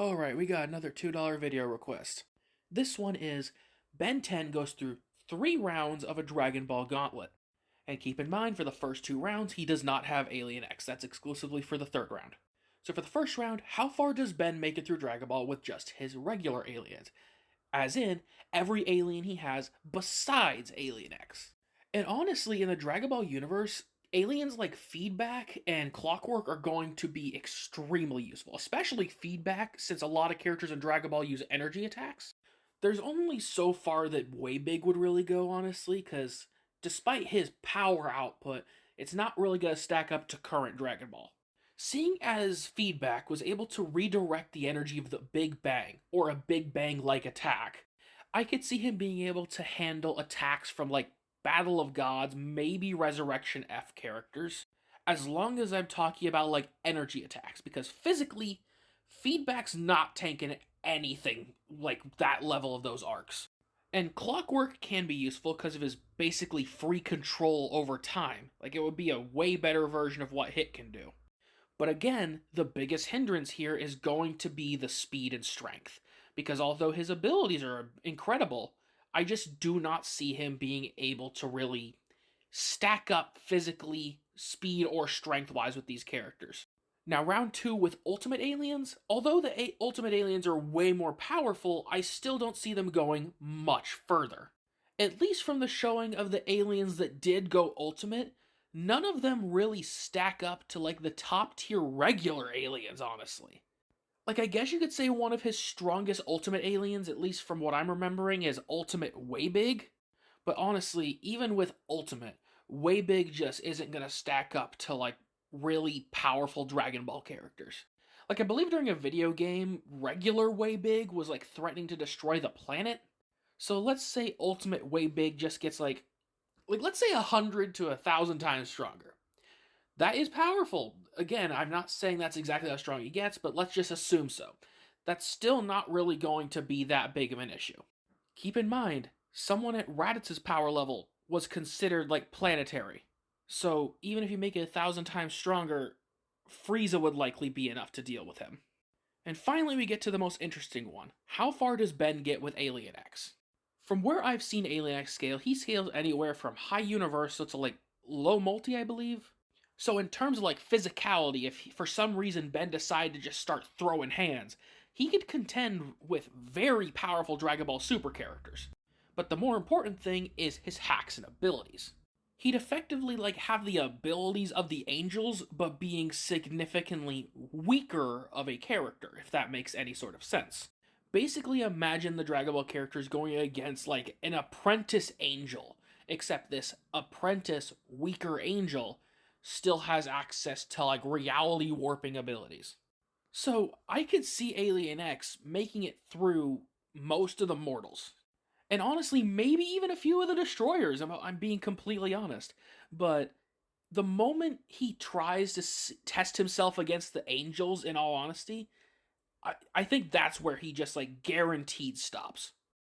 Alright, we got another $2 video request. This one is Ben 10 goes through 3 rounds of a Dragon Ball Gauntlet. And keep in mind, for the first 2 rounds, he does not have Alien X. That's exclusively for the 3rd round. So for the first round, how far does Ben make it through Dragon Ball with just his regular aliens? As in, every alien he has besides Alien X. And honestly, in the Dragon Ball universe, aliens like Feedback and Clockwork are going to be extremely useful, especially Feedback, since a lot of characters in Dragon Ball use energy attacks. There's only so far that Waybig would really go, honestly, because despite his power output, it's not really going to stack up to current Dragon Ball. Seeing as Feedback was able to redirect the energy of the Big Bang, or a Big Bang-like attack, I could see him being able to handle attacks from like Battle of Gods, maybe Resurrection F characters, as long as I'm talking about like energy attacks, because physically, Feedback's not tanking anything like that level of those arcs. And Clockwork can be useful because of his basically free control over time. Like, it would be a way better version of what Hit can do. But again, the biggest hindrance here is going to be the speed and strength. Because although his abilities are incredible, I just do not see him being able to really stack up physically, speed, or strength-wise with these characters. Now, round 2 with Ultimate Aliens, although the Ultimate Aliens are way more powerful, I still don't see them going much further. At least from the showing of the aliens that did go Ultimate, none of them really stack up to like the top tier regular aliens, honestly. Like, I guess you could say one of his strongest Ultimate aliens, at least from what I'm remembering, is Ultimate Waybig. But honestly, even with Ultimate, Waybig just isn't gonna stack up to like really powerful Dragon Ball characters. Like, I believe during a video game, regular Waybig was like threatening to destroy the planet. So let's say Ultimate Waybig just gets like let's say 100 to 1,000 times stronger. That is powerful. Again, I'm not saying that's exactly how strong he gets, but let's just assume so. That's still not really going to be that big of an issue. Keep in mind, someone at Raditz's power level was considered like planetary. So even if you make it 1,000 times stronger, Frieza would likely be enough to deal with him. And finally, we get to the most interesting one. How far does Ben get with Alien X? From where I've seen Alien X scale, he scales anywhere from high universal to like low multi, I believe. So in terms of like physicality, if for some reason Ben decided to just start throwing hands, he could contend with very powerful Dragon Ball Super characters. But the more important thing is his hacks and abilities. He'd effectively like have the abilities of the angels, but being significantly weaker of a character, if that makes any sort of sense. Basically, imagine the Dragon Ball characters going against like an apprentice angel, except this apprentice weaker angel still has access to like reality warping abilities. So I could see Alien X making it through most of the mortals. And honestly, maybe even a few of the destroyers, I'm being completely honest. But the moment he tries to test himself against the angels, in all honesty, I think that's where he just like guaranteed stops.